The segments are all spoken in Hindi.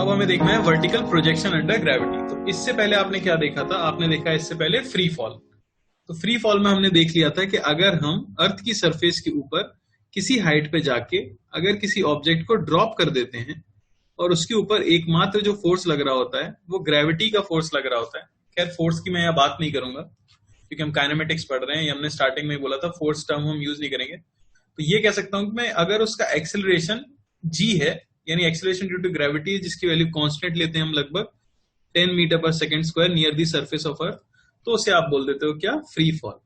अब हमें देखना है वर्टिकल प्रोजेक्शन अंडर ग्रेविटी। तो इससे पहले आपने क्या देखा था? आपने देखा इससे पहले फ्री फॉल। तो फ्री फॉल में हमने देख लिया था कि अगर हम अर्थ की सरफेस के ऊपर किसी हाइट पे जाके अगर किसी ऑब्जेक्ट को ड्रॉप कर देते हैं और उसके ऊपर एकमात्र जो फोर्स लग रहा होता है वो ग्रेविटी का फोर्स लग रहा होता है। खैर फोर्स की मैं यहाँ बात नहीं करूंगा क्योंकि हम काइनेमेटिक्स पढ़ रहे हैं, ये हमने स्टार्टिंग में बोला था, फोर्स टर्म हम यूज नहीं करेंगे। तो ये कह सकता हूं कि मैं अगर उसका एक्सेलरेशन g है, यानी एक्सेलरेशन ड्यू टू ग्रेविटी जिसकी वैल्यू कांस्टेंट लेते हैं हम लगभग 10 मीटर पर second square near the surface of earth, तो उसे आप बोल देते हो क्या? Free fall.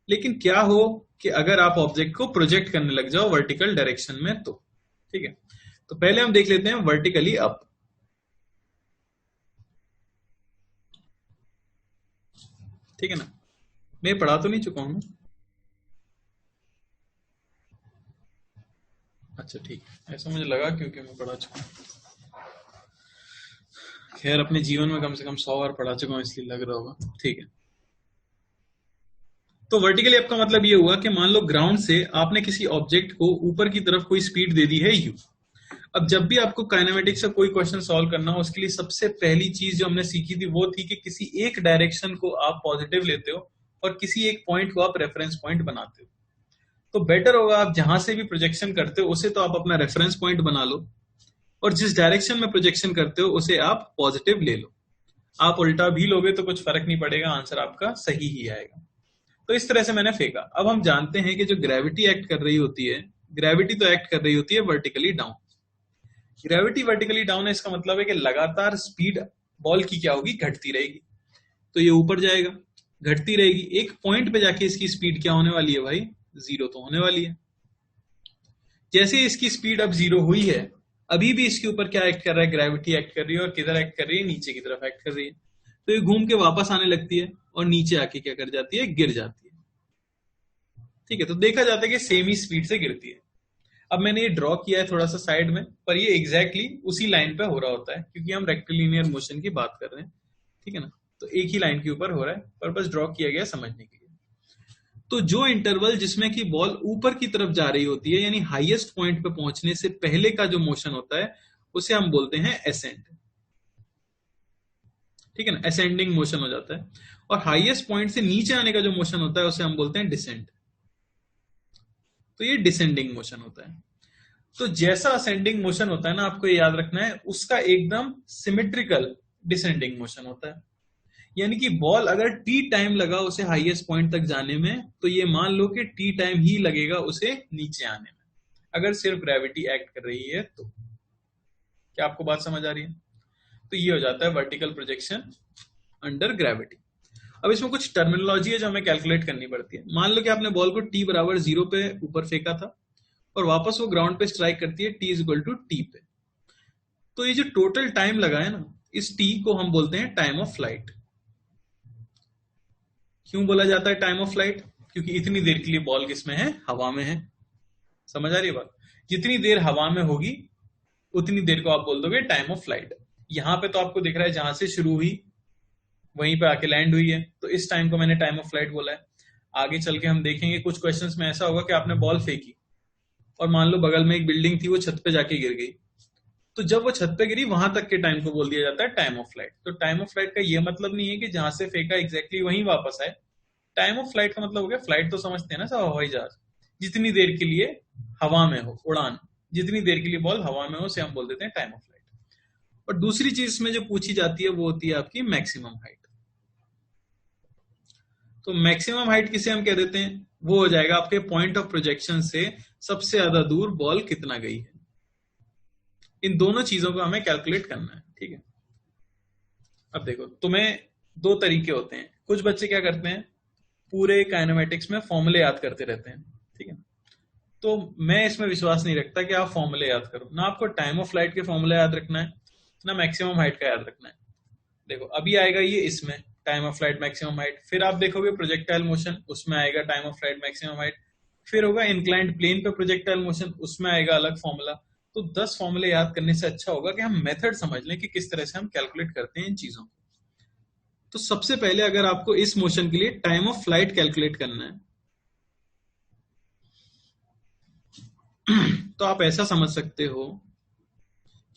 लेकिन क्या हो कि अगर आप ऑब्जेक्ट को प्रोजेक्ट करने लग जाओ वर्टिकल डायरेक्शन में, तो ठीक है। तो पहले हम देख लेते हैं वर्टिकली अप। ठीक है ना, मैं पढ़ा तो नहीं चुका हूं? अच्छा ठीक है, ऐसा मुझे लगा क्योंकि मैं पढ़ा चुका हूं। खैर अपने जीवन में कम से कम 100 बार पढ़ा चुका हूं इसलिए लग रहा होगा। ठीक है, तो वर्टिकली अप का मतलब ये हुआ कि मान लो ग्राउंड से आपने किसी ऑब्जेक्ट को ऊपर की तरफ कोई स्पीड दे दी है u। अब जब भी आपको काइनेमेटिक्स का कोई क्वेश्चन सॉल्व करना हो उसके लिए सबसे पहली चीज जो हमने सीखी थी वो थी कि किसी एक डायरेक्शन को आप पॉजिटिव लेते हो और किसी एक पॉइंट को आप रेफरेंस पॉइंट बनाते हो। तो बेटर होगा आप जहां से भी प्रोजेक्शन करते हो उसे तो आप अपना रेफरेंस पॉइंट बना लो और जिस डायरेक्शन में प्रोजेक्शन करते हो उसे आप पॉजिटिव ले लो। आप उल्टा भी लोगे तो कुछ फर्क नहीं पड़ेगा, आंसर आपका सही ही आएगा। तो इस तरह से मैंने फेंका। अब हम जानते हैं कि जो ग्रेविटी एक्ट कर रही होती है, ग्रेविटी तो एक्ट कर रही होती है vertically down. Gravity vertically down है, इसका मतलब है कि लगातार स्पीड बॉल की क्या होगी? घटती रहेगी। तो ये ऊपर जाएगा, घटती रहेगी, एक पॉइंट पे जाके इसकी स्पीड क्या होने वाली है भाई? जीरो तो होने वाली है। जैसे इसकी स्पीड अब जीरो हुई है, अभी भी इसके ऊपर क्या एक्ट कर रहा है? ग्रेविटी एक्ट कर रही है। और किधर एक्ट कर रही है? नीचे की तरफ एक्ट कर रही है। तो ये घूम के वापस आने लगती है और नीचे आके क्या कर जाती है? गिर जाती है। ठीक है, तो देखा जाता है कि सेम ही स्पीड से गिरती है। अब मैंने ये ड्रॉ किया है थोड़ा सा साइड में, पर ये एग्जैक्टली उसी लाइन पे हो रहा होता है क्योंकि हम रेक्टिलिनियर मोशन की बात कर रहे हैं। ठीक है ना, तो एक ही लाइन के ऊपर हो रहा है, पर बस ड्रॉ किया गया समझने के लिए। तो जो इंटरवल जिसमें कि बॉल ऊपर की तरफ जा रही होती है, यानी हाईएस्ट पॉइंट पे पहुंचने से पहले का जो मोशन होता है उसे हम बोलते हैं एसेंड। ठीक है ना, असेंडिंग मोशन हो जाता है। और हाईएस्ट पॉइंट से नीचे आने का जो मोशन होता है उसे हम बोलते हैं डिसेंड। तो ये डिसेंडिंग मोशन होता है। तो जैसा असेंडिंग मोशन होता है ना, आपको ये याद रखना है, उसका एकदम सिमेट्रिकल डिसेंडिंग मोशन होता है। यानी कि बॉल अगर टी टाइम लगा उसे हाईएस्ट पॉइंट तक जाने में, तो ये मान लो कि टी टाइम ही लगेगा उसे नीचे आने में, अगर सिर्फ ग्रेविटी एक्ट कर रही है तो। क्या आपको बात समझ आ रही है? तो ये हो जाता है वर्टिकल प्रोजेक्शन अंडर ग्रेविटी। अब इसमें कुछ टर्मिनोलॉजी है जो हमें कैलकुलेट करनी पड़ती है। मान लो कि आपने बॉल को t बराबर 0 पे ऊपर फेंका था और वापस वो ग्राउंड पे स्ट्राइक करती है t इक्वल टू टी पे। तो ये जो टोटल टाइम लगा है ना, इस t को हम बोलते हैं टाइम ऑफ फ्लाइट। क्यों बोला जाता है टाइम ऑफ फ्लाइट? क्योंकि इतनी देर के लिए बॉल किसमें है? हवा में है। समझ आ रही है बात? जितनी देर हवा में होगी उतनी देर को आप बोल दोगे टाइम ऑफ फ्लाइट। यहां पे तो आपको दिख रहा है जहां से शुरू हुई वहीं पे आके लैंड हुई है, तो इस टाइम को मैंने टाइम ऑफ फ्लाइट बोला है। आगे चल के हम देखेंगे कुछ क्वेश्चंस में ऐसा होगा कि आपने बॉल फेंकी और मान लो बगल में एक बिल्डिंग थी, वो छत पे जाके गिर गई। तो जब वो छत पे गिरी वहां तक के टाइम को बोल दिया जाता है टाइम ऑफ फ्लाइट। तो टाइम ऑफ फ्लाइट का ये मतलब नहीं है कि जहां से फेंका एग्जैक्टली वहीं वापस आए। टाइम ऑफ फ्लाइट का मतलब हो गया, फ्लाइट तो समझते हैं ना सब, हवाई जहाज, जितनी देर के लिए हवा में हो, उड़ान, जितनी देर के लिए बॉल हवा में हो उसे हम बोल देते हैं टाइम ऑफ फ्लाइट। और दूसरी चीज इसमें जो पूछी जाती है वो होती है आपकी मैक्सिमम हाइट। तो मैक्सिमम हाइट किसे हम कह देते हैं? वो हो जाएगा आपके पॉइंट ऑफ प्रोजेक्शन से सबसे ज्यादा दूर बॉल कितना गई है। इन दोनों चीजों को हमें कैलकुलेट करना है। ठीक है, अब देखो, तुम्हें दो तरीके होते हैं। कुछ बच्चे क्या करते हैं, पूरे काइनेमेटिक्स में फॉर्मूले याद करते रहते हैं। ठीक है, तो मैं इसमें विश्वास नहीं रखता कि आप फॉर्मूले याद करो। ना आपको टाइम ऑफ फ्लाइट के फॉर्मूले याद रखना है, ना मैक्सिमम हाइट का याद रखना है। देखो अभी आएगा ये इसमें time of flight maximum height, फिर आप देखोगे प्रोजेक्टाइल मोशन, उसमें आएगा time of flight maximum height, फिर होगा इंक्लाइंड प्लेन पे प्रोजेक्टाइल मोशन, उसमें आएगा अलग फॉर्मूला। तो 10 फॉर्मूले याद करने से अच्छा होगा कि हम मेथड समझ लें कि किस तरह से हम कैलकुलेट करते हैं इन चीजों को। तो सबसे पहले अगर आपको इस मोशन के लिए टाइम ऑफ फ्लाइट कैलकुलेट करना है तो आप ऐसा समझ सकते हो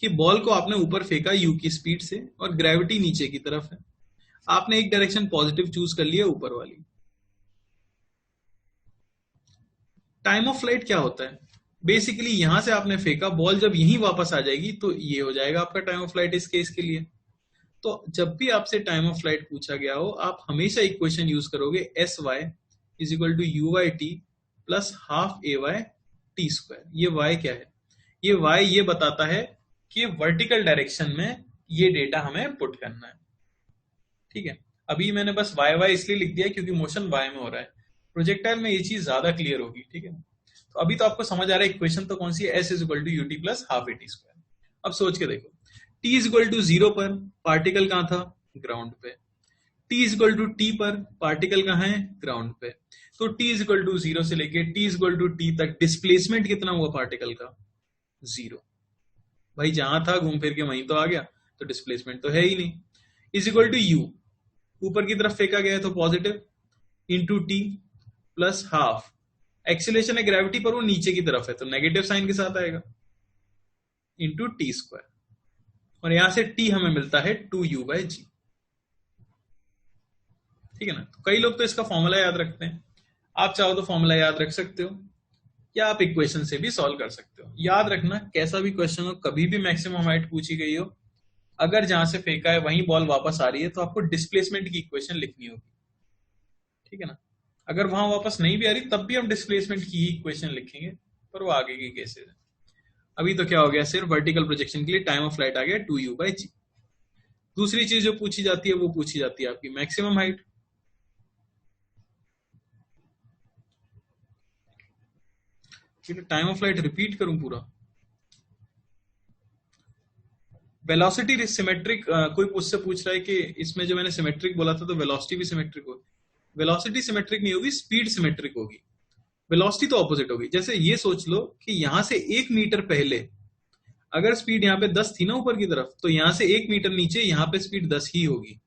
कि बॉल को आपने ऊपर फेंका यू की स्पीड से और ग्रेविटी नीचे की तरफ है, आपने एक डायरेक्शन पॉजिटिव चूज कर लिया ऊपर वाली। टाइम ऑफ फ्लाइट क्या होता है? बेसिकली यहां से आपने फेंका, बॉल जब यहीं वापस आ जाएगी तो ये हो जाएगा आपका टाइम ऑफ फ्लाइट इस केस के लिए। तो जब भी आपसे टाइम ऑफ फ्लाइट पूछा गया हो, आप हमेशा इक्वेशन यूज करोगे S Y is equal to U Y T plus half A Y T square. ये वाई क्या है? ये वाई ये बताता है कि वर्टिकल डायरेक्शन में ये डेटा हमें पुट करना है। ठीक है, अभी मैंने बस वाई वाई इसलिए लिख दिया क्योंकि मोशन वाई में हो रहा है, प्रोजेक्टाइल में ये चीज ज्यादा क्लियर होगी। ठीक है, तो अभी तो आपको समझ आ रहा है इक्वेशन तो कौन सी है, S is equal to U T plus half A T square. अब सोच के देखो, टी इज इक्वल टू 0 पर पार्टिकल कहां था? ग्राउंड पे। T is equal to T पर पार्टिकल कहां है? ग्राउंड पे। तो टी इज इक्वल टू 0 से लेके T is equal to T तक डिस्प्लेसमेंट कितना हुआ पार्टिकल का? 0। भाई जहां था घूम फिर के वहीं तो आ गया, तो डिस्प्लेसमेंट तो है ही नहीं। इज इक्वल टू यू, ऊपर की तरफ फेंका गया है तो positive, into T plus half, acceleration है ग्रेविटी पर, वो नीचे की तरफ है तो नेगेटिव साइन के साथ आएगा, इंटू टी स्क्वायर। और यहां से टी हमें मिलता है 2u बाई जी। ठीक है ना, तो कई लोग तो इसका फॉर्मूला याद रखते हैं, आप चाहो तो फॉर्मूला याद रख सकते हो या आप इक्वेशन से भी सॉल्व कर सकते हो। याद रखना, कैसा भी क्वेश्चन हो, कभी भी मैक्सिमम हाइट पूछी गई हो, अगर जहां से फेंका है वहीं बॉल वापस आ रही है तो आपको डिस्प्लेसमेंट की इक्वेशन लिखनी होगी। ठीक है ना, अगर वहां वापस नहीं भी आ रही तब भी हम डिस्प्लेसमेंट की इक्वेशन लिखेंगे, पर वो आगे की केसेस है। अभी तो क्या हो गया, सिर्फ वर्टिकल प्रोजेक्शन के लिए टाइम ऑफ फ्लाइट आ गया 2u बाई जी। दूसरी चीज जो पूछी जाती है वो पूछी जाती है आपकी maximum height. Time of flight repeat करूं पूरा? वेलोसिटी सिमेट्रिक, कोई मुझसे पूछ रहा है कि इसमें जो मैंने सिमेट्रिक बोला था तो वेलोसिटी भी सिमेट्रिक होगी। वेलोसिटी सिमेट्रिक नहीं होगी, स्पीड सिमेट्रिक होगी। वेलोसिटी तो ऑपोजिट होगी। जैसे ये सोच लो कि यहां से 1 मीटर पहले अगर स्पीड यहाँ पे 10 थी ना ऊपर की तरफ, तो यहां से 1 मीटर नीचे यहाँ पे स्पीड 10 ही होगी,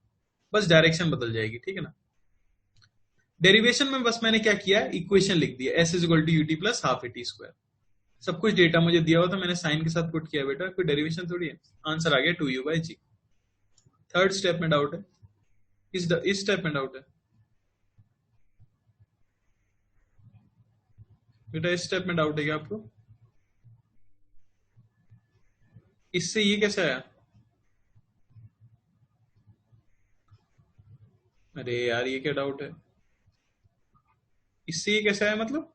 बस डायरेक्शन बदल जाएगी। ठीक है ना, डेरिवेशन में बस मैंने क्या किया, इक्वेशन लिख दिया, S is equal to U T plus half A T square. सब कुछ डेटा मुझे दिया हुआ था, मैंने साइन के साथ पुट किया बेटा, कोई डेरिवेशन थोड़ी है। आंसर आ गया 2u by G. Third step में डाउट है? इस स्टेप में डाउट है बेटा? इस स्टेप में डाउट है क्या आपको? इससे ये कैसे आया? अरे यार ये क्या डाउट है, इससे ये कैसे आया मतलब?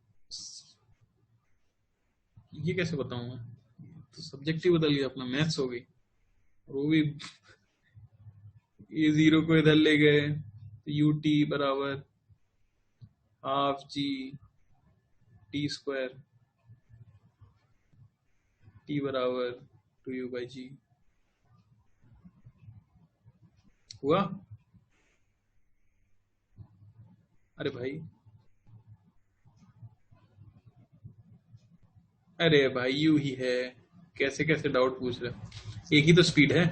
ये कैसे बताऊं मैं, तो सब्जेक्ट ही बदल गया अपना, मैथ्स हो गई। और वो भी ये 0 को इधर ले गए, तो यू टी बराबर half G T square, T बराबर 2u बाई जी हुआ। अरे भाई, अरे भाई यू ही है, कैसे कैसे डाउट पूछ रहे, एक ही तो स्पीड है।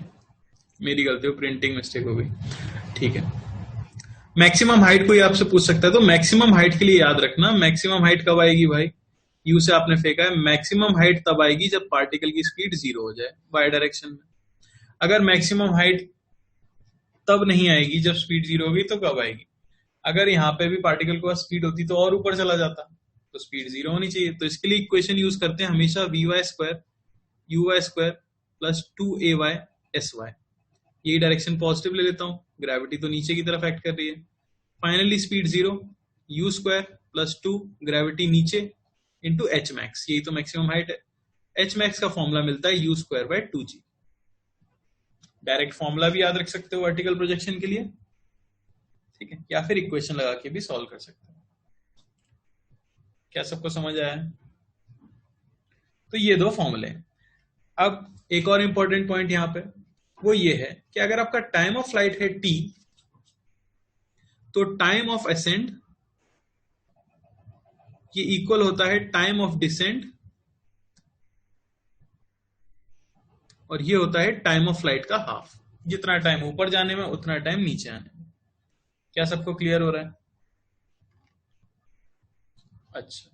मेरी गलती हो, प्रिंटिंग मिस्टेक हो गई। ठीक है, मैक्सिमम हाइट कोई आपसे पूछ सकता है, तो मैक्सिमम हाइट के लिए याद रखना, मैक्सिमम हाइट कब आएगी भाई? यू से आपने फेंका है, मैक्सिमम हाइट तब आएगी जब पार्टिकल की स्पीड 0 हो जाए वाई डायरेक्शन में। अगर मैक्सिमम हाइट तब नहीं आएगी जब स्पीड 0 होगी, तो कब आएगी? अगर यहाँ पे भी पार्टिकल के पास स्पीड होती तो और ऊपर चला जाता, तो स्पीड 0 होनी चाहिए। तो इसके लिए इक्वेशन यूज करते हैं हमेशा V Y square U Y square plus 2 A Y S Y. यही डायरेक्शन पॉजिटिव ले लेता हूँ, ग्रेविटी तो नीचे की तरफ एक्ट कर रही है। Finally speed 0, you square plus 2, gravity नीचे, इंटू एच मैक्स, यही तो मैक्सिमम हाइट है। एच मैक्स का फॉर्मूला मिलता है you square by 2g। Direct formula भी याद रख सकते हो वर्टिकल प्रोजेक्शन के लिए, ठीक है, या फिर इक्वेशन लगा के भी सॉल्व कर सकते हो। क्या सबको समझ आया? तो ये दो फॉर्मूले। अब एक और इंपॉर्टेंट पॉइंट यहां पे वो ये है कि अगर आपका टाइम ऑफ फ्लाइट है t, तो टाइम ऑफ असेंड ये इक्वल होता है टाइम ऑफ डिसेंट, और ये होता है टाइम ऑफ फ्लाइट का हाफ। जितना टाइम ऊपर जाने में उतना टाइम नीचे आने में। क्या सबको क्लियर हो रहा है? अच्छा,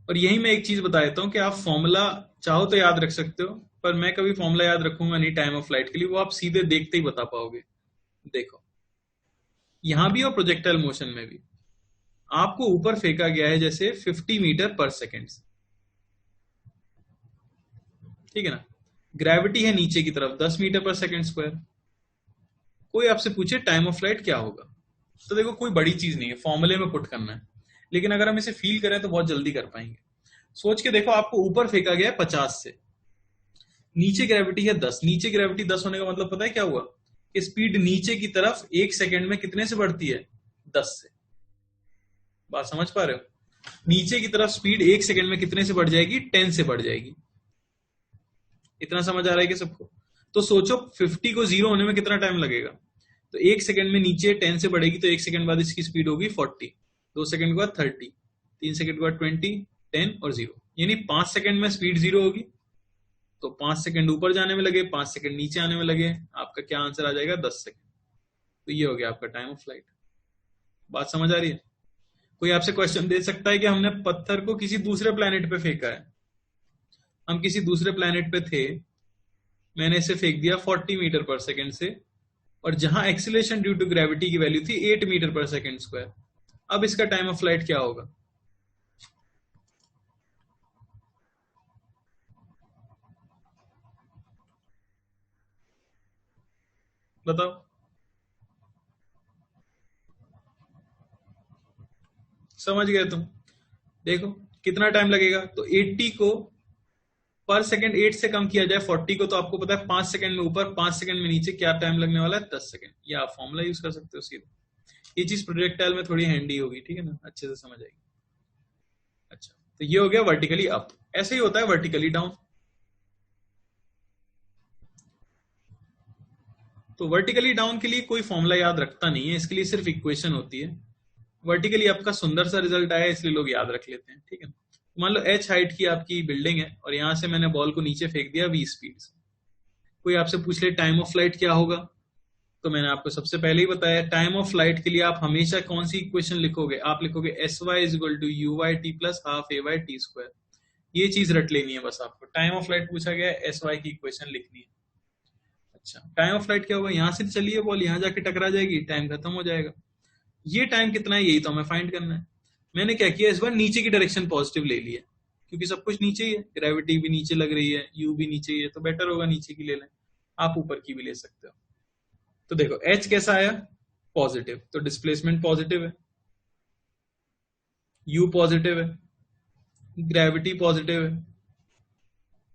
और यही मैं एक चीज बता देता हूं कि आप फॉर्मूला चाहो तो याद रख सकते हो, पर मैं कभी फॉर्मूला याद रखूंगा नहीं टाइम ऑफ फ्लाइट के लिए, वो आप सीधे देखते ही बता पाओगे। देखो यहां भी और प्रोजेक्टाइल मोशन में भी आपको ऊपर फेंका गया है जैसे 50 मीटर पर सेकेंड, ठीक है ना। ग्रेविटी है नीचे की तरफ 10 मीटर पर सेकेंड स्क्वायर। कोई आपसे पूछे टाइम ऑफ फ्लाइट क्या होगा, तो देखो कोई बड़ी चीज नहीं है, फॉर्मूले में पुट करना है, लेकिन अगर हम इसे फील करें तो बहुत जल्दी कर पाएंगे। सोच के देखो, आपको ऊपर फेंका गया है 50 से, नीचे ग्रेविटी है 10, नीचे ग्रेविटी 10 होने का मतलब पता है क्या हुआ, कि स्पीड नीचे की तरफ एक सेकंड में कितने से बढ़ती है, 10 से। बात समझ पा रहे हो, नीचे की तरफ स्पीड एक सेकंड में कितने से बढ़ जाएगी, 10 से बढ़ जाएगी। इतना समझ आ रहा है कि सबको। तो सोचो 50 को 0 होने में कितना टाइम लगेगा, तो एक सेकंड में नीचे 10 से बढ़ेगी, तो एक सेकंड बाद इसकी स्पीड होगी 40, 2 सेकंड के बाद 30, 3 सेकंड के बाद 20, 10 और 0, यानी 5 सेकंड में स्पीड 0 होगी। तो 5 सेकंड ऊपर जाने में लगे, 5 सेकंड नीचे आने में लगे, आपका क्या आंसर आ जाएगा, 10 सेकंड। तो ये हो गया आपका टाइम ऑफ फ्लाइट। बात समझ आ रही है। कोई आपसे क्वेश्चन दे सकता है कि हमने पत्थर को किसी दूसरे प्लेनेट पे फेंका है, हम किसी दूसरे प्लेनेट पे थे, मैंने इसे फेंक दिया 40 मीटर पर सेकंड से, और जहां एक्सीलरेशन ड्यू टू ग्रेविटी की वैल्यू थी 8 मीटर पर सेकंड स्क्वायर। अब इसका टाइम ऑफ फ्लाइट क्या होगा, बताओ। समझ गए तुम। देखो कितना टाइम लगेगा, तो 80 को पर सेकंड 8 से कम किया जाए 40 को, तो आपको पता है 5 सेकंड में ऊपर 5 सेकंड में नीचे क्या टाइम लगने वाला है, 10 सेकंड। ये आप फॉर्मूला यूज कर सकते हो सीधे। ये चीज प्रोजेक्टाइल में थोड़ी हैंडी होगी, ठीक है ना, अच्छे से समझ आएगी। अच्छा, तो ये हो गया वर्टिकली अप। ऐसे ही होता है वर्टिकली डाउन। तो वर्टिकली डाउन के लिए कोई फॉर्मूला याद रखता नहीं है, इसके लिए सिर्फ इक्वेशन होती है। वर्टिकली आपका सुंदर सा रिजल्ट आया इसलिए लोग याद रख लेते हैं, ठीक है। मान लो h हाइट की आपकी बिल्डिंग है और यहां से मैंने बॉल को नीचे फेंक दिया v स्पीड से। कोई आपसे पूछ ले टाइम ऑफ फ्लाइट क्या होगा, तो मैंने आपको सबसे पहले ही बताया, टाइम ऑफ फ्लाइट के लिए आप हमेशा कौन सी इक्वेशन लिखोगे, आप लिखोगे sy is equal to U Y T plus half A Y T square. ये चीज रट लेनी है बस आपको। टाइम ऑफ फ्लाइट पूछा गया है, एस वाई की इक्वेशन लिखनी है। अच्छा, टाइम ऑफ फ्लाइट क्या होगा, यहां से चलिए बॉल यहां जाके टकरा जाएगी, टाइम खत्म हो जाएगा। ये टाइम कितना है यही तो हमें फाइंड करना है। मैंने क्या किया, इस बार नीचे की डायरेक्शन पॉजिटिव ले लिया, क्योंकि सब कुछ नीचे ही है, ग्रेविटी भी नीचे लग रही है, यू भी नीचे ही है, तो बेटर होगा नीचे की ले लें। आप ऊपर की भी ले सकते हो। तो देखो एच कैसा आया, पॉजिटिव, तो डिस्प्लेसमेंट पॉजिटिव है, यू पॉजिटिव है, ग्रेविटी पॉजिटिव है,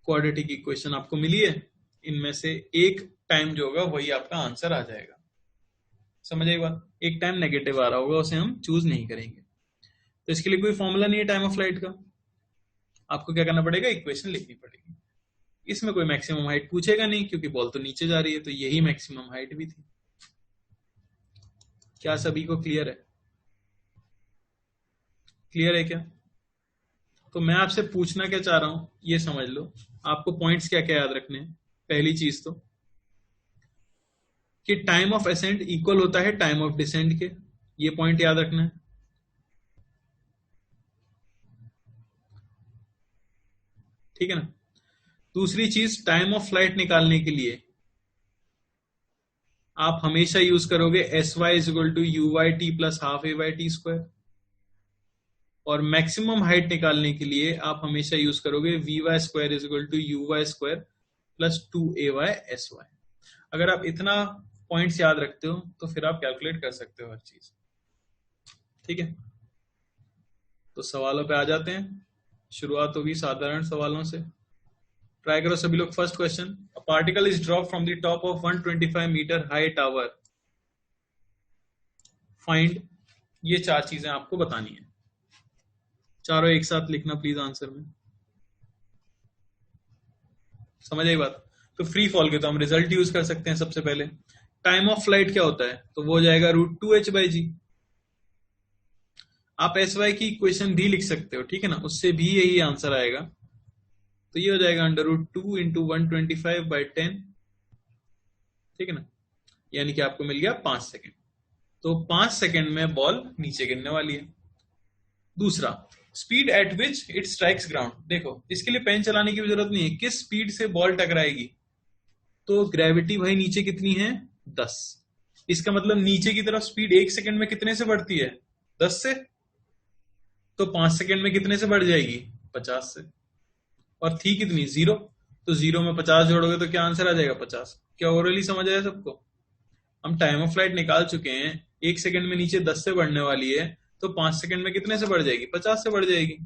क्वाड्रेटिक इक्वेशन आपको मिली है। इनमें से एक टाइम जो होगा वही आपका आंसर आ जाएगा। समझ आई बात। एक टाइम नेगेटिव आ रहा होगा, उसे हम चूज नहीं करेंगे। तो इसके लिए कोई फॉर्मूला नहीं है टाइम ऑफ फ्लाइट का, आपको क्या करना पड़ेगा, इक्वेशन लिखनी पड़ेगी। इसमें कोई मैक्सिमम हाइट पूछेगा नहीं, क्योंकि बॉल तो नीचे जा रही है, तो यही मैक्सिमम हाइट भी थी। क्या सभी को क्लियर है, क्लियर है क्या। तो मैं आपसे पूछना क्या चाह रहा हूं ये समझ लो। आपको पॉइंट्स क्या क्या याद रखने हैं। पहली चीज तो कि टाइम ऑफ असेंट इक्वल होता है टाइम ऑफ डिसेंट के, ये पॉइंट याद रखना है। ठीक है ना। दूसरी चीज, टाइम ऑफ फ्लाइट निकालने के लिए आप हमेशा यूज करोगे S Y is equal to U Y T plus half A Y T square, और मैक्सिमम हाइट निकालने के लिए आप हमेशा यूज करोगे V Y square is equal to U Y square plus 2 ay S Y. अगर आप इतना पॉइंट्स याद रखते हो तो फिर आप कैलकुलेट कर सकते हो हर चीज। ठीक है, तो सवालों पे आ जाते हैं। शुरुआत होगी साधारण सवालों से। ट्राई करो सभी लोग। First question, a particle is drop from the top of 125 metre high tower, find. ये चार चीजें आपको बतानी है, चारों एक साथ लिखना प्लीज आंसर में। समझ आई बात। तो फ्री फॉल के तो हम रिजल्ट यूज कर सकते हैं। सबसे पहले टाइम ऑफ फ्लाइट क्या होता है, तो वो हो जाएगा √2h/g। आप एस वाई की इक्वेशन भी लिख सकते हो, ठीक है ना, उससे भी यही आंसर आएगा। तो ये हो जाएगा √2 इंटू 125/10, ठीक है ना, यानी कि आपको मिल गया 5 सेकेंड। तो 5 सेकेंड में बॉल नीचे गिरने वाली है। दूसरा, speed at which it strikes ground, देखो इसके लिए पेन चलाने की भी जरूरत नहीं है, किस स्पीड से बॉल टकराएगी, तो ग्रेविटी भाई नीचे कितनी है 10, इसका मतलब नीचे की तरफ स्पीड 1 सेकंड में कितने से बढ़ती है 10 से, तो 5 सेकंड में कितने से बढ़ जाएगी 50 से, और थी कितनी 0, तो 0 में 50 जोड़ोगे तो क्या आंसर आ जाएगा 50। क्या ओरली समझ आया सबको? हम टाइम ऑफ फ्लाइट निकाल चुके हैं, 1 सेकंड में नीचे 10 से बढ़ने वाली है, तो 5 सेकंड में कितने से बढ़ जाएगी 50 से बढ़ जाएगी।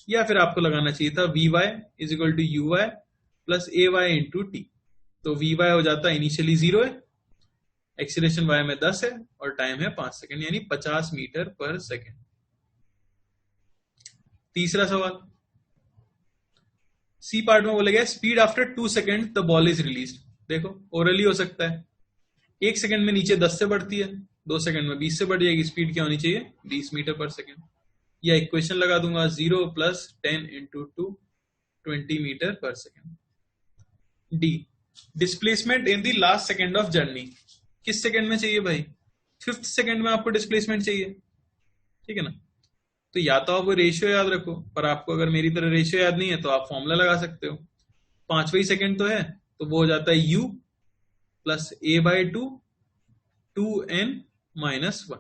या फिर आपको लगाना चाहिए था V Y is equal to U Y plus A Y into T, तो वी वाई हो जाता है इनिशियली 0 है, एक्सीलरेशन वाई में 10 है और टाइम है 5 सेकंड, यानी 50 मीटर पर सेकंड। तीसरा सवाल सी पार्ट में बोला गया speed after 2 second the ball is released, देखो ओरली हो सकता है, 1 सेकंड में नीचे 10 से बढ़ती है, 2 सेकंड में 20 से बढ़ जाएगी, स्पीड क्या होनी चाहिए 20 मीटर पर सेकंड, या इक्वेशन लगा दूंगा 0 प्लस 10 इंटू 2 20 मीटर पर second. D displacement in the last second of journey, किस सेकंड में चाहिए भाई 5th सेकंड में आपको डिस्प्लेसमेंट चाहिए, ठीक है ना, तो या तो आप वो रेशियो याद रखो, पर आपको अगर मेरी तरह रेशियो याद नहीं है तो आप फॉर्मूला लगा सकते हो, 5वां सेकंड तो है, तो वो हो जाता है u plus a by 2 2n minus 1,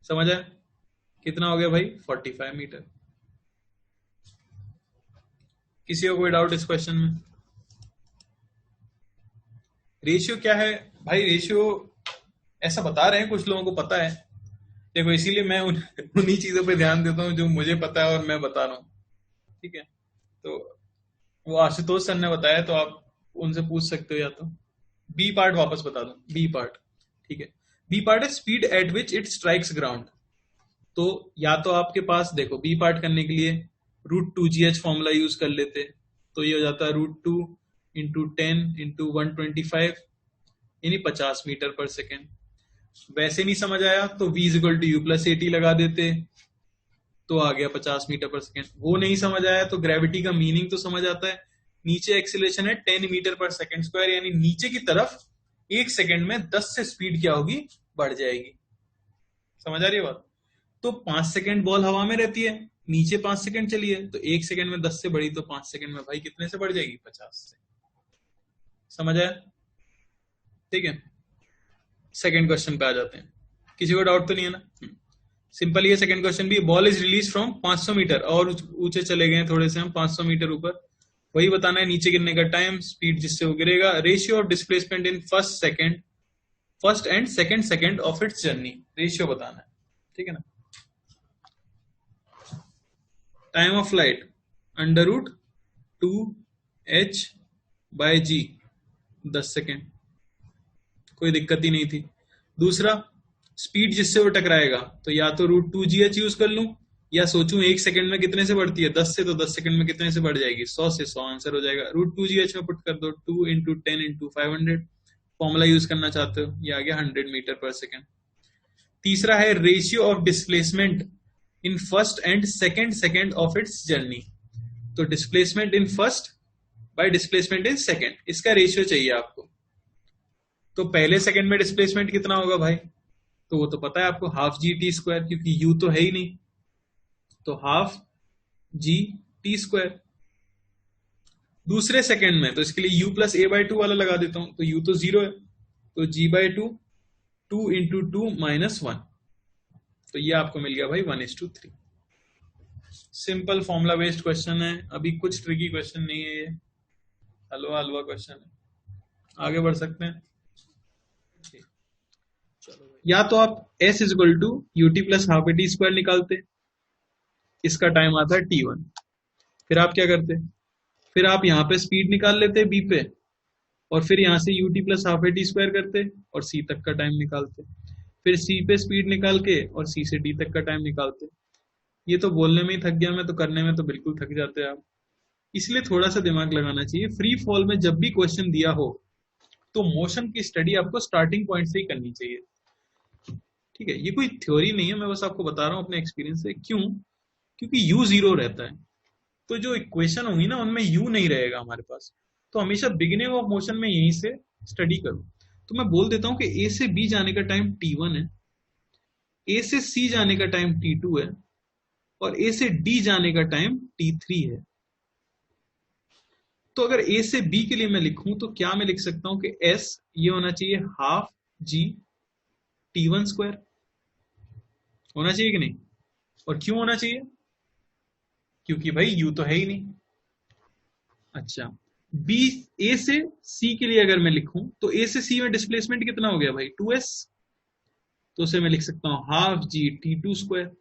समझ आया कितना हो गया भाई 45 मीटर। किसी को कोई डाउट इस क्वेश्चन में? रेशियो क्या है भाई, रेशियो ऐसा बता रहे हैं कुछ लोगों को पता है, देखो इसीलिए मैं उन्हीं चीजों पे ध्यान देता हूँ जो मुझे पता है और मैं बता रहा हूँ, ठीक है, तो वो आशुतोष सर ने बताया तो आप उनसे पूछ सकते हो, या तो बी पार्ट वापस बता दो, बी पार्ट, ठीक है, बी पार्ट है speed at which it strikes ground, तो या तो आपके पास देखो बी पार्ट करने के लिए √2gh फॉर्मूला यूज कर लेते, तो ये हो जाता है √2 इंटू 10 इंटू 125 यानी 50 मीटर पर सेकेंड। वैसे नहीं समझ आया तो v equal to U plus AT लगा देते, तो आ गया 50 मीटर पर सेकेंड। वो नहीं समझ आया तो ग्रेविटी का मीनिंग तो समझ आता है, नीचे एक्सीलरेशन है 10 मीटर पर सेकेंड स्क्वायर, यानी नीचे की तरफ 1 सेकेंड में 10 से स्पीड क्या होगी बढ़ जाएगी, समझ आ रही है बात, तो 5 सेकेंड बॉल हवा में रहती है, नीचे 5 सेकेंड चली है, तो 1 सेकेंड में 10 से बढ़ी तो 5 सेकेंड में भाई कितने से बढ़ जाएगी 50 से, समझ आया, ठीक है। सेकेंड क्वेश्चन पे आ जाते हैं, किसी को डाउट तो नहीं है ना, सिंपल ये सेकंड क्वेश्चन भी, ball is release from 500 metre, और ऊंचे चले गए थोड़े से हम 500 मीटर ऊपर, वही बताना है नीचे गिरने का टाइम, स्पीड जिससे वो गिरेगा, ratio of displacement in first and second second of its journey, ratio बताना है, ठीक है ना। Time of flight √2h/g 10 second, कोई दिक्कत ही नहीं थी। दूसरा स्पीड जिससे वो टकराएगा, तो या तो √2gh यूज कर लूं, या सोचूं 1 सेकंड में कितने से बढ़ती है 10 से, तो 10 सेकंड में कितने से बढ़ जाएगी 100 से, 100 आंसर हो जाएगा। √2gh में पुट कर दो 2 इंटू 10 इंटू 500, फॉर्मूला यूज करना चाहते हो, ये आ गया 100 मीटर पर सेकेंड। तीसरा है ratio of displacement in first and second second of its journey, तो displacement in first by displacement in second, इसका रेशियो चाहिए आपको। तो पहले सेकंड में डिस्प्लेसमेंट कितना होगा भाई, तो वो तो पता है आपको, हाफ GT², क्योंकि U तो है ही नहीं, तो हाफ GT²। दूसरे सेकंड में तो इसके लिए U प्लस a/2 वाला लगा देता हूं, तो U तो 0 है, तो g/2 2 इंटू 2 माइनस 1, तो ये आपको मिल गया भाई 1:3। सिंपल फॉर्मूला बेस्ड क्वेश्चन है, अभी कुछ ट्रिकी क्वेश्चन नहीं है, ये हलवा हलवा क्वेश्चन है, आगे बढ़ सकते हैं। या तो आप s equal to UT plus half AT² निकालते, इसका टाइम आता है t1, फिर आप क्या करते, फिर आप यहाँ पे स्पीड निकाल लेते b पे, और फिर यहाँ से UT प्लस हाफ AT² करते और c तक का टाइम निकालते, फिर c पे स्पीड निकाल के और c से d तक का टाइम निकालते। ये तो बोलने में ही थक गया मैं, तो करने में तो बिल्कुल थक जाते हैं आप, इसलिए थोड़ा सा दिमाग लगाना चाहिए। फ्री फॉल में जब भी क्वेश्चन दिया हो तो मोशन की स्टडी आपको स्टार्टिंग पॉइंट से ही करनी चाहिए, ठीक है, ये कोई थ्योरी नहीं है, मैं बस आपको बता रहा हूँ अपने एक्सपीरियंस से। क्यों? क्योंकि U 0 रहता है, तो जो इक्वेशन होंगी ना उनमें U नहीं रहेगा हमारे पास, तो हमेशा बिगिनिंग ऑफ मोशन में यहीं से स्टडी करो। तो मैं बोल देता हूँ कि A से B जाने का टाइम t1 है, ए से सी जाने का टाइम t2 है और ए से डी जाने का टाइम t3 है। तो अगर ए से बी के लिए मैं लिखूं तो क्या मैं लिख सकता हूं कि एस ये होना चाहिए हाफ जी t1 स्क्वायर होना चाहिए कि नहीं? और क्यों होना चाहिए? क्योंकि भाई यू तो है ही नहीं। अच्छा, बी ए से सी के लिए अगर मैं लिखूं तो ए से सी में डिस्प्लेसमेंट कितना हो गया भाई? 2s। तो उसे मैं लिख सकता हूं हाफ जी t2 स्क्वायर।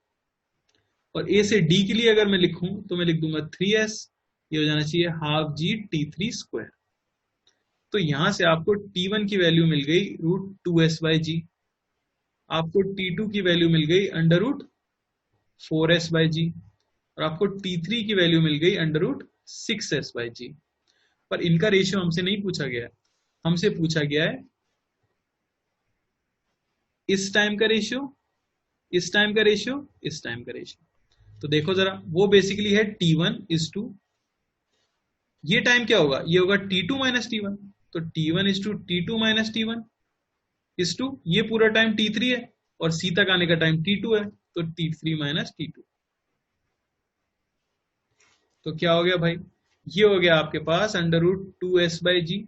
और ए से डी के लिए अगर मैं लिखूं तो मैं लिख दूंगा 3s, ये हो जाना चाहिए हाफ जी t3 स्क्वायर। तो यहां से आपको t1 की वैल्यू मिल गई √2s/g, आपको t2 की वैल्यू मिल गई √4s/g और आपको t3 की वैल्यू मिल गई √6s/g। पर इनका रेशियो हमसे नहीं पूछा गया है, हमसे पूछा गया है इस टाइम का रेशियो, इस टाइम का रेशियो, इस टाइम का रेशियो। तो देखो जरा, वो बेसिकली है t1:, ये टाइम क्या होगा? ये होगा t2 - t1। तो t1:t2 - t1 ये पूरा टाइम t3 है और c तक आने का टाइम t2 है, तो t3 - t2। तो क्या हो गया भाई? ये हो गया आपके पास √2s/g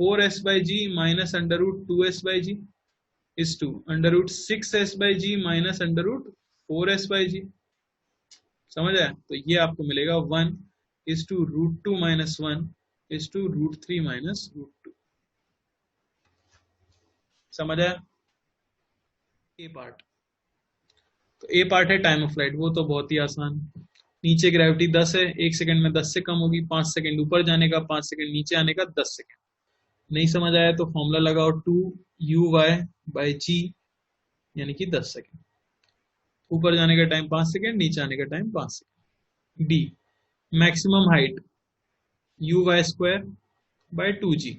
√4s/g minus √2s/g √6s/g minus √4s/g। समझ आया? तो ये आपको मिलेगा 1:√2 - 1:√3 - √2। समझ आया? ए पार्ट। तो ए पार्ट है टाइम ऑफ फ्लाइट, वो तो बहुत ही आसान। नीचे ग्रेविटी 10 है, 1 सेकंड में 10 से कम होगी, 5 सेकंड ऊपर जाने का, 5 सेकंड नीचे आने का, 10 सेकंड। नहीं समझ आया तो फॉर्मूला लगाओ 2uy/g यानी कि 10 सेकंड। ऊपर जाने का टाइम 5 सेकंड, नीचे आने का time 5 second. D maximum height uy²/2g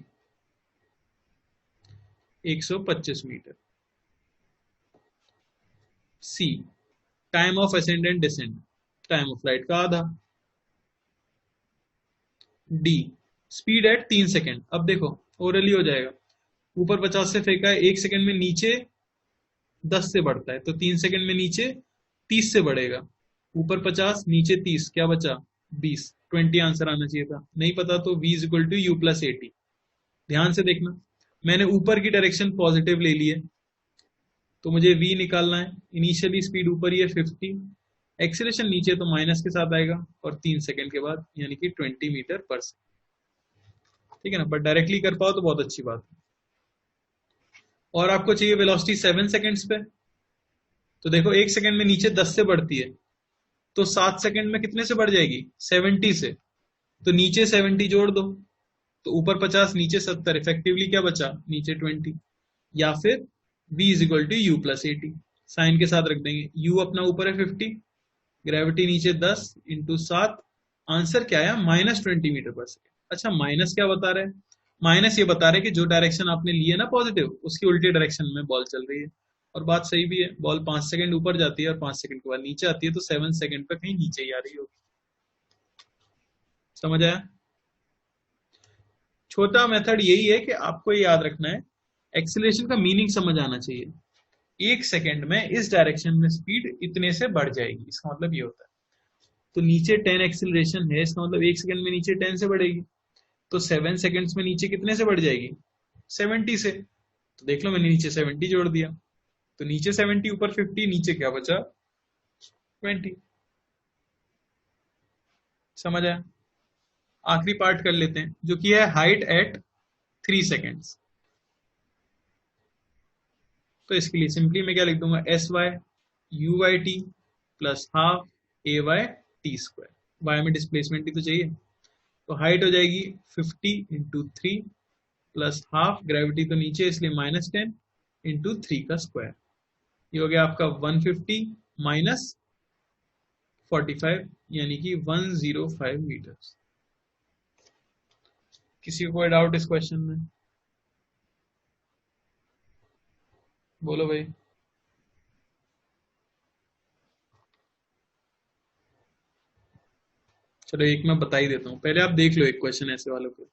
125 metre. C time of ascend and descend, time of flight का आधा। D speed at 3 second. अब देखो ओरली हो जाएगा, ऊपर 50 से फेंका है, 1 सेकंड में नीचे 10 से बढ़ता है, तो 3 सेकंड में नीचे 30 से बढ़ेगा। ऊपर 50 नीचे 30, क्या बचा? 20। 20 आंसर आना चाहिए था, नहीं पता तो v = u+80। ध्यान से देखना, मैंने ऊपर की डायरेक्शन पॉजिटिव ले ली है, तो मुझे v निकालना है। इनिशियली स्पीड ऊपर ही है 50, एक्सीलरेशन नीचे तो माइनस के साथ आएगा और 3 सेकंड के बाद यानी कि 20 मीटर पर सेकंड। ठीक है ना? बट डायरेक्टली कर पाओ तो बहुत अच्छी बात है। और आपको चाहिए वेलोसिटी 7 सेकंड्स पे। तो देखो 1 सेकंड में नीचे 10 से बढ़ती है, तो 7 सेकंड में कितने से बढ़ जाएगी? 70 से। तो नीचे 70 जोड़ दो, तो ऊपर 50 नीचे 70, इफेक्टिवली क्या बचा? नीचे 20। या फिर v = u+80, साइन के साथ रख देंगे। u अपना ऊपर है 50, ग्रेविटी नीचे 10 × 7, आंसर क्या आया? -20 मीटर पर सेकंड। अच्छा, माइनस क्या बता रहे हैं? माइनस ये बता रहे हैं कि जो डायरेक्शन आपने ली है ना पॉजिटिव, उसकी उल्टी डायरेक्शन में बॉल चल रही है। और बात सही भी है, बॉल 5 सेकंड ऊपर जाती है और 5 सेकंड के बाद नीचे आती है, तो 7 सेकंड पर कहीं नीचे ही आ रही होगी। समझ आया? छोटा मेथड यही है कि आपको ये याद रखना है, एक्सीलरेशन का मीनिंग समझ आना चाहिए। 1 सेकंड में इस डायरेक्शन में स्पीड इतने से बढ़ जाएगी, इसका मतलब ये होता है। तो नीचे 10 एक्सीलरेशन है, इसका मतलब 1 सेकंड में नीचे 10 से बढ़ेगी, तो 7 सेकंड्स में नीचे कितने से बढ़ जाएगी? 70 से। तो देख लो, मैंने नीचे 70 जोड़ दिया, तो नीचे 70 ऊपर 50, नीचे क्या बचा? 20। समझ आया? आखिरी पार्ट कर लेते हैं, जो कि है हाइट एट 3 सेकेंड्स। तो इसके लिए सिंपली मैं क्या लिख दूंगा? SY/UY/t + ½ AY/t²। y में डिस्प्लेसमेंट ही तो चाहिए, तो हाइट हो जाएगी 50 × 3 + ½ ग्रेविटी तो नीचे इसलिए -10 × 3 का स्क्वायर। ये हो गया आपका 150 - 45 यानी कि 105 मीटर। किसी को कोई डाउट इस क्वेश्चन में? बोलो भाई। चलो एक मैं बता ही देता हूँ, पहले आप देख लो एक क्वेश्चन ऐसे वालों को।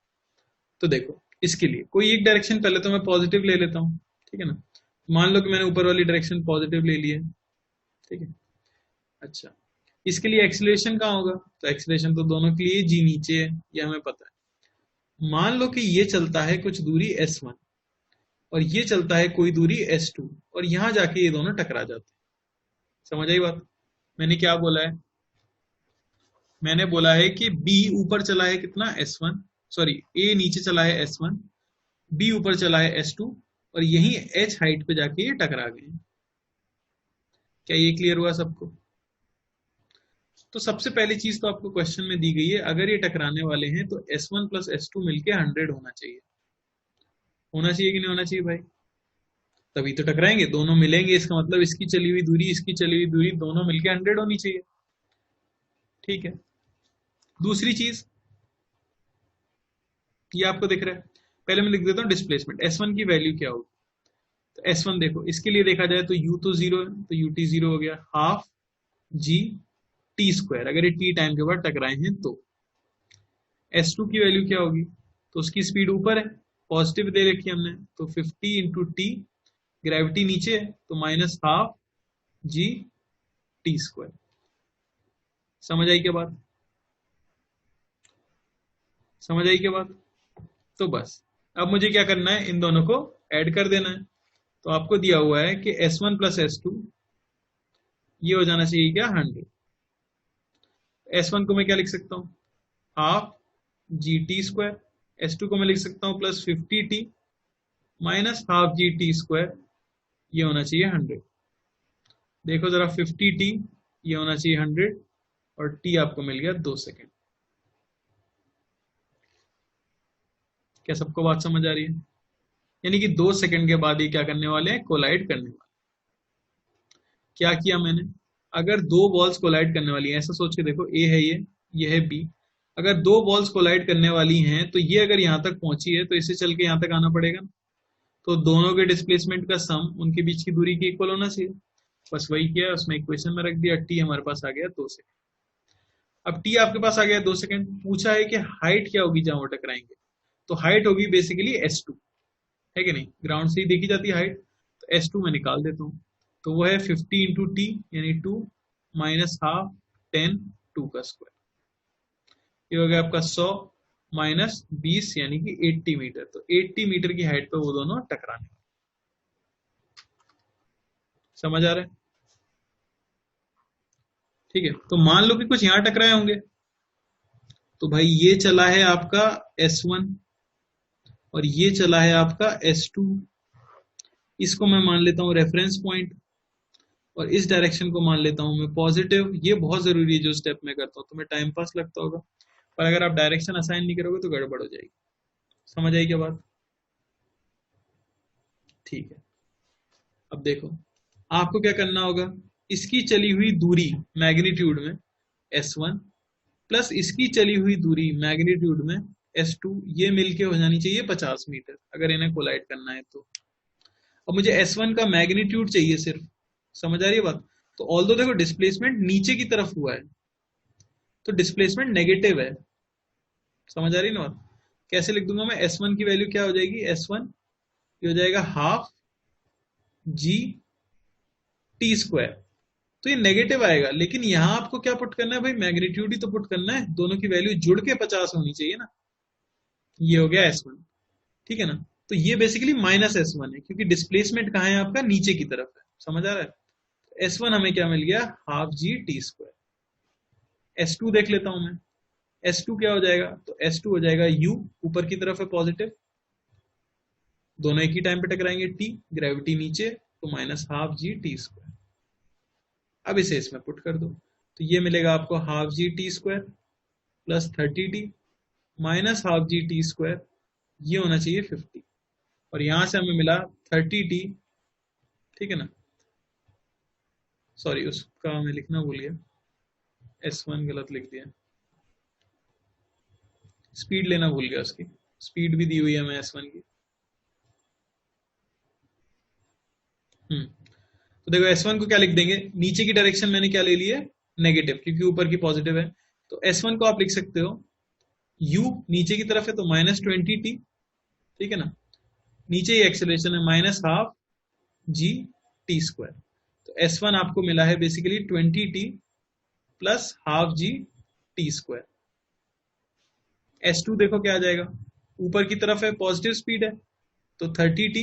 तो देखो, इसके लिए कोई एक डायरेक्शन पहले तो मैं पॉजिटिव ले लेता हूँ, ठीक है ना? मान लो कि मैंने ऊपर वाली डायरेक्शन पॉजिटिव ले ली है, ठीक है। अच्छा, इसके लिए एक्सीलरेशन कहाँ होगा? तो एक्सीलरेशन तो दोनों के लिए जी नीचे है, ये हमें पता है। मान लो कि ये चलता है कुछ दूरी s1 और ये चलता है कोई दूरी s2 और यहां जाके ये दोनों टकरा जाते हैं। समझ आई बात? मैंने क्या बोला है? मैंने बोला है कि b ऊपर चला है कितना s1, सॉरी a नीचे चला है s1, b ऊपर चला है s2 और यही h हाइट पे जाके ये टकरा गए। क्या ये क्लियर हुआ सबको? तो सबसे पहली चीज तो आपको क्वेश्चन में दी गई है, अगर ये टकराने वाले हैं तो s1 प्लस s2 मिलके 100 होना चाहिए। होना चाहिए कि नहीं होना चाहिए भाई? तभी तो टकराएंगे, दोनों मिलेंगे, इसका मतलब इसकी चली हुई दूरी इसकी चली हुई दूरी दोनों मिलके 100 होनी चाहिए। ठीक है, दूसरी चीज ये आपको दिख रहा है, पहले मैं लिख देता हूँ डिस्प्लेसमेंट s1 की वैल्यू क्या होगी। तो s1 देखो, इसके लिए देखा जाए तो u तो 0 है, तो ut 0 हो गया, हाफ g t स्क्वायर, अगर ये t टाइम के बाद टकराए हैं तो। s2 की वैल्यू क्या होगी? तो उसकी स्पीड ऊपर है, पॉजिटिव दे रखी है हमने, तो 50 इंटू टी, ग्रेविटी नीचे है तो minus half G T square. समझ आई क्या बात? समझ आई क्या बात? तो बस अब मुझे क्या करना है, इन दोनों को ऐड कर देना है। तो आपको दिया हुआ है कि s1 प्लस s2 ये हो जाना चाहिए क्या 100। s1 को मैं क्या लिख सकता हूँ, half G T square, s2 को मैं लिख सकता हूँ plus 50t minus half G T square, ये होना चाहिए 100। देखो जरा 50t ये होना चाहिए 100 और t आपको मिल गया 2 सेकेंड। क्या सबको बात समझ आ रही है? यानी कि 2 सेकेंड के बाद ये क्या करने वाले हैं, कोलाइड करने वाले। क्या किया मैंने, अगर दो बॉल्स कोलाइड करने वाली हैं, ऐसा सोच के देखो, ए है ये है बी, अगर दो बॉल्स कोलाइड करने वाली हैं तो ये अगर यहां तक पहुंची है तो इसे चल के यहां तक आना पड़ेगा, तो दोनों के डिस्प्लेसमेंट का सम उनके बीच की दूरी के इक्वल होना चाहिए। बस वही किया, उसमें इक्वेशन में रख दिया, टी हमारे पास आ गया 2 सेकेंड। अब टी आपके पास आ गया 2 सेकेंड, पूछा है कि हाइट क्या होगी जहां वो टकराएंगे, तो हाइट होगी बेसिकली s2, है कि नहीं, ग्राउंड से ही देखी जाती है हाइट, तो s2 में निकाल देता हूँ, तो वो है 50 इंटू टी यानी 2 माइनस हाफ 10 2 का स्क्वायर, ये हो गया आपका 100 माइनस 20 यानी कि 80 मीटर। तो 80 मीटर की हाइट पे वो दोनों टकराने। समझ आ रहा है? ठीक है, तो मान लो कि कुछ यहां टकराए होंगे, तो भाई ये चला है आपका s1 और ये चला है आपका s2, इसको मैं मान लेता हूं रेफरेंस पॉइंट और इस डायरेक्शन को मान लेता हूं मैं पॉजिटिव। ये बहुत जरूरी है जो स्टेप मैं करता हूं, तुम्हें टाइम पास लगता होगा, पर अगर आप डायरेक्शन असाइन नहीं करोगे तो गड़बड़ हो जाएगी। समझ आई क्या बात? ठीक है, अब देखो आपको क्या करना होगा, इसकी चली हुई दूरी मैग्नीट्यूड में s1 प्लस इसकी चली हुई दूरी मैग्नीट्यूड में s2, ये मिलके हो जानी चाहिए 50 मीटर अगर इन्हें कोलाइड करना है तो। अब मुझे s1 का मैग्नीट्यूड चाहिए सिर्फ। समझ आ रही है बात? तो ऑल्दो देखो डिस्प्लेसमेंट नीचे की तरफ हुआ है तो डिस्प्लेसमेंट नेगेटिव है। समझ आ रही है ना बात? कैसे लिख दूंगा मैं, s1 की वैल्यू क्या हो जाएगी, s1 ये हो जाएगा हाफ जी टी स्क्वायर, तो ये नेगेटिव आएगा, लेकिन यहां आपको क्या पुट करना है भाई, मैग्नीट्यूड ही तो पुट करना है, दोनों की वैल्यू जुड़ के 50 होनी चाहिए ना। ये हो गया s1, ठीक है ना। तो ये बेसिकली माइनस s1 है क्योंकि डिस्प्लेसमेंट कहां है आपका, नीचे की तरफ है। समझ आ रहा है? s1 हमें क्या मिल गया, half G T square. s2 देख लेता हूं मैं, s2 क्या हो जाएगा, तो s2 हो जाएगा u, ऊपर की तरफ है पॉजिटिव, दोनों एक ही टाइम पे टकराएंगे, t ग्रेविटी नीचे, तो minus half G T square. अब इसे इसमें पुट कर दो, तो ये मिलेगा आपको half G T square plus 30t minus half G T square, ये होना चाहिए 50, और यहां से हमें मिला 30t, ठीक है ना, सॉरी उसका मैं लिखना भूल गया, s1 गलत लिख दिया, स्पीड लेना भूल गया, उसकी स्पीड भी दी हुई है मैं s1 की। तो देखो s1 को क्या लिख देंगे, नीचे की डायरेक्शन मैंने क्या ले ली है, नेगेटिव, क्योंकि ऊपर की पॉजिटिव है, तो s1 को आप लिख सकते हो u नीचे की तरफ है तो माइनस 20t, ठीक है ना, नीचे ही एक्सेलरेशन है minus half G T square. तो S1 आपको मिला है basically 20t plus half G T square. S2 देखो क्या आ जाएगा, ऊपर की तरफ है पॉजिटिव स्पीड है तो 30t,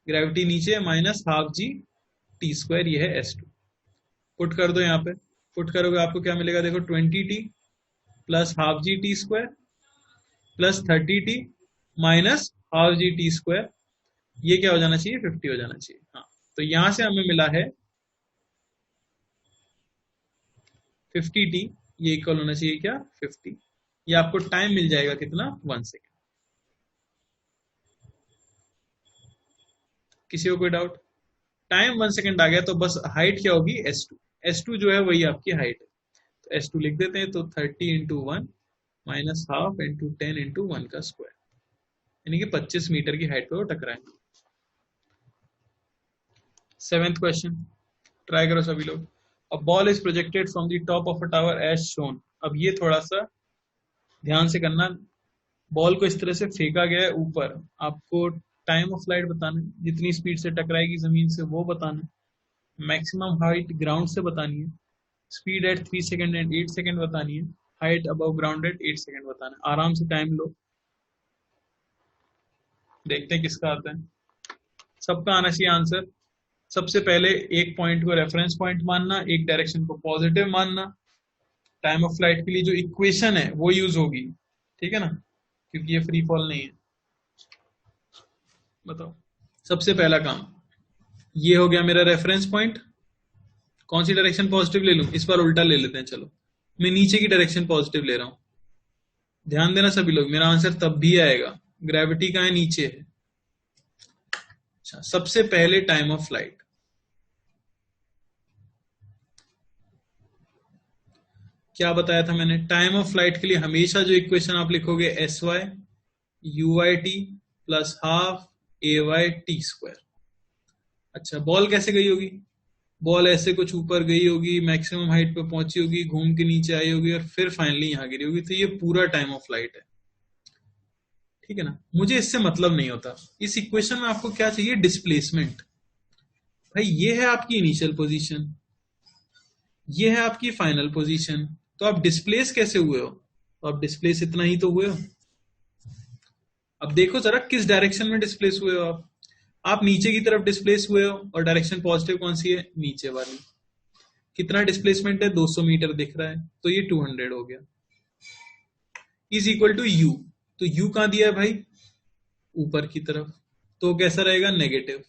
ग्रेविटी नीचे है, minus half G T square, ये है S2। पुट कर दो यहाँ पे, पुट करोगे आपको क्या मिलेगा, देखो 20t plus half G T square plus 30t minus half G T square, ये क्या हो जाना चाहिए, 50 हो जाना चाहिए। हाँ, तो यहां से हमें मिला है 50t, ये इक्वल होना चाहिए क्या, 50। ये आपको टाइम मिल जाएगा कितना, 1 सेकेंड। किसी को कोई डाउट? टाइम 1 सेकेंड आ गया तो बस हाइट क्या होगी, S2। S2 जो है वही आपकी हाइट है, तो S2 लिख देते हैं। तो 30 into 1 minus half into 10 into 1 का स्क्वायर, यानी कि 25 मीटर की हाइट पे वो टकराएंगे। 7th क्वेश्चन, ट्राई करो सभी लोग। A ball is projected from the top of a tower as shown. अब ये थोड़ा सा ध्यान से करना, बॉल को इस तरह से फेंका गया है ऊपर, आपको टाइम ऑफ फ्लाइट बताना है, जितनी स्पीड से टकराएगी जमीन से वो बताना है, मैक्सिमम हाइट ग्राउंड से बतानी है, speed at 3 second and 8 second बतानी है, height above ground eight 8 second बताना है। आराम से टाइम लो, देखते हैं किसका आता है। सबका आना चाहिए आंसर। सबसे पहले एक पॉइंट को रेफरेंस पॉइंट मानना, एक डायरेक्शन को पॉजिटिव मानना। टाइम ऑफ फ्लाइट के लिए जो इक्वेशन है वो यूज होगी, ठीक है ना, क्योंकि ये फ्री फॉल नहीं है। बताओ, सबसे पहला काम ये हो गया मेरा रेफरेंस पॉइंट। कौन सी डायरेक्शन पॉजिटिव ले लूं, इस बार उल्टा ले लेते हैं, चलो मैं नीचे की डायरेक्शन पॉजिटिव ले रहा हूं। ध्यान देना सभी लोग, मेरा आंसर तब भी आएगा, ग्रेविटी कहां है, नीचे है। अच्छा, सबसे पहले टाइम ऑफ फ्लाइट, क्या बताया था मैंने, टाइम ऑफ फ्लाइट के लिए हमेशा जो इक्वेशन आप लिखोगे SY UIT plus half AY T square. अच्छा, बॉल कैसे गई होगी, बॉल ऐसे कुछ ऊपर गई होगी, मैक्सिमम हाइट पे पहुंची होगी, घूम के नीचे आई होगी और फिर फाइनली यहां गिरी होगी। तो ये पूरा टाइम ऑफ फ्लाइट है, ठीक है ना। मुझे इससे मतलब नहीं होता, इस इक्वेशन में आपको क्या चाहिए, डिस्प्लेसमेंट। भाई ये है आपकी इनिशियल पोजीशन, ये है आपकी फाइनल पोजीशन, तो आप डिस्प्लेस कैसे हुए हो, तो आप डिस्प्लेस इतना ही तो हुए हो। अब देखो जरा किस डायरेक्शन में डिस्प्लेस हुए हो आप नीचे की तरफ डिस्प्लेस हुए हो, और डायरेक्शन पॉजिटिव कौन सी है, नीचे वाली। कितना डिस्प्लेसमेंट है, 200 मीटर दिख रहा है, तो ये 200 हो गया, इज इक्वल टू यू। तो यू कहां दिया है भाई, ऊपर की तरफ, तो कैसा रहेगा, नेगेटिव,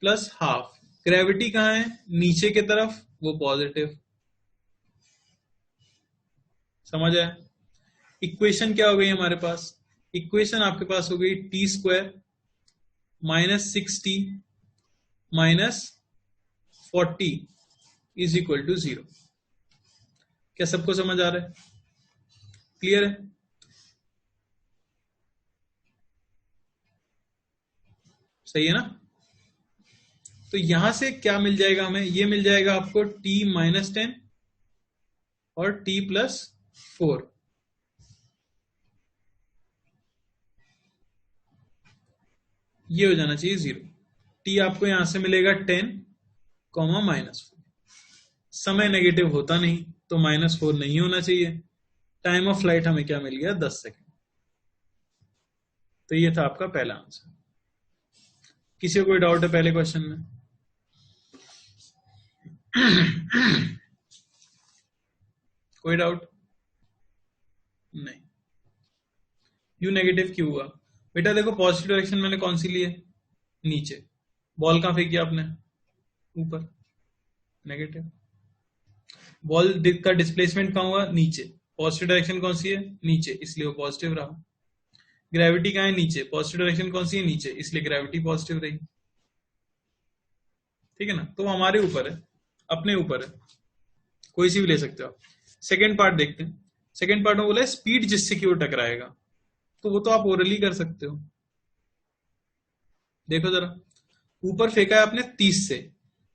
प्लस हाफ। ग्रेविटी कहां है, नीचे की तरफ, वो पॉजिटिव। समझ आया। इक्वेशन क्या हो गई हमारे पास, इक्वेशन आपके पास हो गई T square minus 6t minus 40 is equal to 0। क्या सबको समझ आ रहा है, क्लियर है? सही है ना। तो यहां से क्या मिल जाएगा हमें, ये मिल जाएगा आपको t माइनस 10 और t प्लस 4। ये हो जाना चाहिए 0। t आपको यहां से मिलेगा 10 कॉमा -4। समय नेगेटिव होता नहीं तो -4 नहीं होना चाहिए। टाइम ऑफ फ्लाइट हमें क्या मिल गया, 10 सेकेंड। तो ये था आपका पहला आंसर। किसी को कोई डाउट है पहले क्वेश्चन में? कोई डाउट नहीं। यू नेगेटिव क्यों हुआ बेटा, देखो पॉजिटिव डायरेक्शन मैंने कौन सी ली है, नीचे। बॉल कहां फेंकी आपने, ऊपर, नेगेटिव। बॉल का डिस्प्लेसमेंट कहां हुआ, नीचे। पॉजिटिव डायरेक्शन कौन सी है, नीचे, इसलिए वो पॉजिटिव रहा। ग्रेविटी कहां है, नीचे। पॉजिटिव डायरेक्शन कौन सी है, नीचे, इसलिए ग्रेविटी पॉजिटिव रही। ठीक है ना, तो हमारे ऊपर है, अपने ऊपर है, कोई सी भी ले सकते हो आप। सेकेंड पार्ट देखते हैं। सेकेंड पार्ट में बोला है स्पीड जिससे कि वो टकराएगा, तो वो तो आप ओरली कर सकते हो। देखो जरा, ऊपर फेंका है आपने 30 से,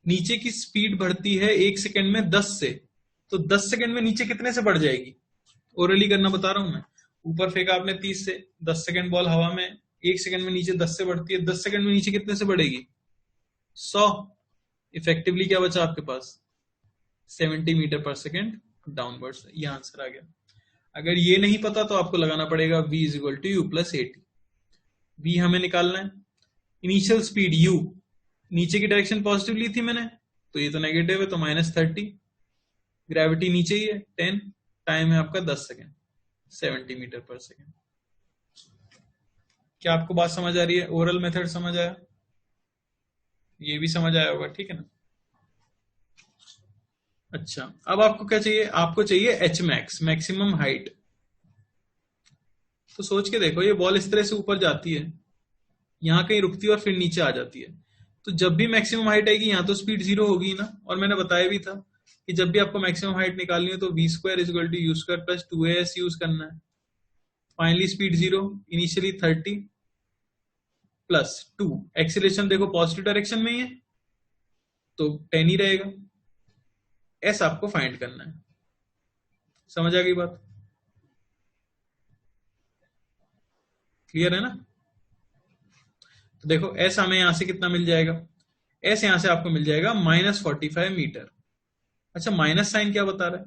नीचे की स्पीड बढ़ती है 1 सेकेंड में 10 से, तो 10 सेकेंड में नीचे कितने से बढ़ जाएगी, ओरली करना बता रहा हूं मैं। ऊपर फेंका आपने 30 से, 10 सेकेंड बॉल हवा में, 1 सेकंड में नीचे 10 से बढ़ती है, 10 सेकंड में नीचे कितने से बढ़ेगी? 100। इफेक्टिवली क्या बचा आपके पास? 70 मीटर पर सेकेंड डाउनवर्ड्स। ये आंसर आ गया। अगर ये नहीं पता तो आपको लगाना पड़ेगा v is equal to U plus A T. v हमें निकालना है। इनिशियल स्पीड u, नीचे की डायरेक्शन पॉजिटिव ली थी मैंने, तो ये तो नेगेटिव है, तो -30। ग्रेविटी नीचे ही है 10, टाइम है आपका 10 सेकेंड, 70 मीटर पर सेकेंड। क्या आपको बात समझ आ रही है? ओरल मेथड समझ आया? ये भी समझ आया होगा, ठीक है ना? अच्छा, अब आपको क्या चाहिए? आपको चाहिए एच मैक्स, मैक्सिमम हाइट। तो सोच के देखो, ये बॉल इस तरह से ऊपर जाती है, यहां कहीं रुकती है और फिर नीचे आ जाती है। तो जब भी मैक्सिमम हाइट आएगी यहां तो स्पीड 0 होगी ना। और मैंने बताया भी था कि जब भी आपको मैक्सिमम हाइट निकालनी हो तो v square is equal to U square plus 2as use करना है। Finally speed 0, initially 30 plus 2। Acceleration देखो पॉजिटिव डायरेक्शन में ही है तो 10 ही रहेगा। एस आपको फाइंड करना है। समझ आ गई बात? क्लियर है ना? तो देखो एस हमें यहां से कितना मिल जाएगा? एस यहां से आपको मिल जाएगा -45 मीटर। अच्छा, माइनस साइन क्या बता रहा है?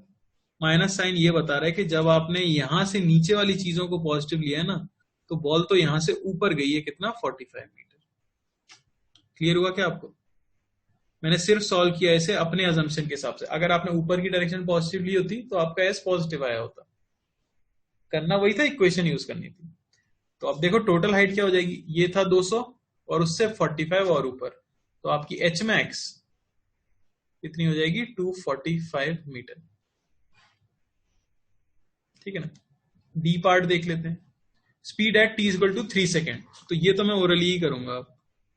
माइनस साइन ये बता रहा है कि जब आपने यहां से नीचे वाली चीजों को पॉजिटिव लिया है ना, तो बॉल तो यहां से ऊपर गई है कितना? 45 मीटर। क्लियर हुआ क्या आपको? मैंने सिर्फ सॉल्व किया इसे अपने अजम्पशन के हिसाब से। अगर आपने ऊपर की डायरेक्शन पॉजिटिव ली होती तो आपका एस पॉजिटिव आया होता। करना वही था, इक्वेशन यूज करनी थी। तो अब देखो टोटल हाइट क्या हो जाएगी? ये था 200 और उससे 45 और ऊपर, तो आपकी एच मैक्स कितनी हो जाएगी? 245 मीटर। ठीक है ना? डी पार्ट देख लेते हैं। Speed at T equal to 3 second. तो ये तो मैं ओरली ही करूंगा।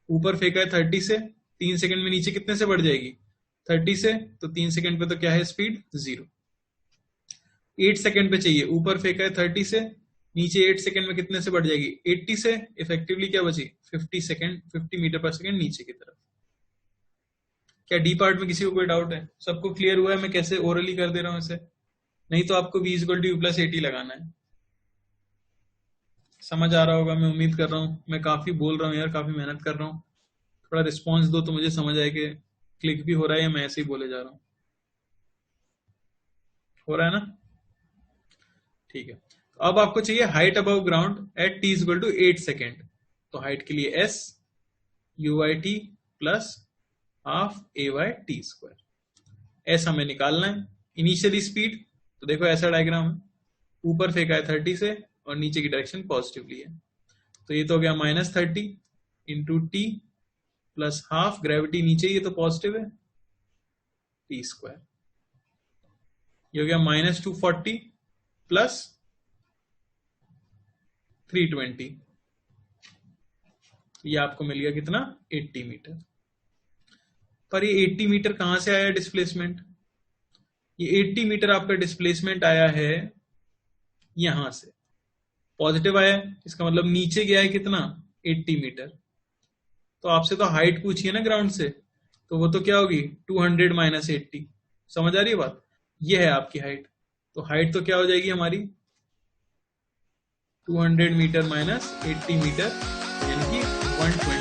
ऊपर फेंका है 30 से, 3 सेकेंड में नीचे कितने से बढ़ जाएगी? 30 से, तो 3 सेकेंड पे तो क्या है स्पीड? 0। 8 सेकेंड पे चाहिए, ऊपर फेंका है 30 से, नीचे 8 सेकेंड में कितने से बढ़ जाएगी? 80 से। इफेक्टिवली क्या बची? 50 मीटर पर सेकेंड नीचे की तरफ। क्या डी पार्ट में किसी को कोई डाउट है? सबको क्लियर हुआ है मैं कैसे ओरली कर दे रहा हूं इसे? नहीं तो आपको v equal to U plus A T लगाना है। समझ आ रहा होगा, मैं उम्मीद कर रहा हूँ। मैं काफी बोल रहा हूँ यार, काफी मेहनत कर रहा हूँ। थोड़ा रिस्पॉन्स दो तो मुझे समझ आए कि क्लिक भी हो रहा है या मैं ऐसे ही बोले जा रहा हूँ। हो रहा है ना? ठीक है। तो अब आपको चाहिए height above ground at T equal to 8 second. तो हाइट के लिए S U Y T plus half A Y T square. S हमें निकालना है। इनिशियली स्पीड, तो देखो ऐसा डायग्राम है, ऊपर फेंका है 30 से और नीचे की डायरेक्शन पॉजिटिवली है, तो ये तो हो गया -30 into T plus half, gravity नीचे ही है तो पॉजिटिव है, टी स्क्वायर। ये हो गया -240 प्लस 320। ये आपको मिल गया कितना? 80 मीटर। पर ये 80 मीटर कहां से आया डिस्प्लेसमेंट? ये 80 मीटर आपका डिस्प्लेसमेंट आया है यहां से, पॉजिटिव आया, इसका मतलब नीचे गया है कितना? 80 मीटर। तो आपसे तो हाइट पूछी है ना ग्राउंड से, तो वो तो क्या होगी? 200 माइनस 80। समझ आ रही है बात? ये है आपकी हाइट। तो हाइट तो क्या हो जाएगी हमारी? 200 मीटर माइनस 80 मीटर, यानी कि 120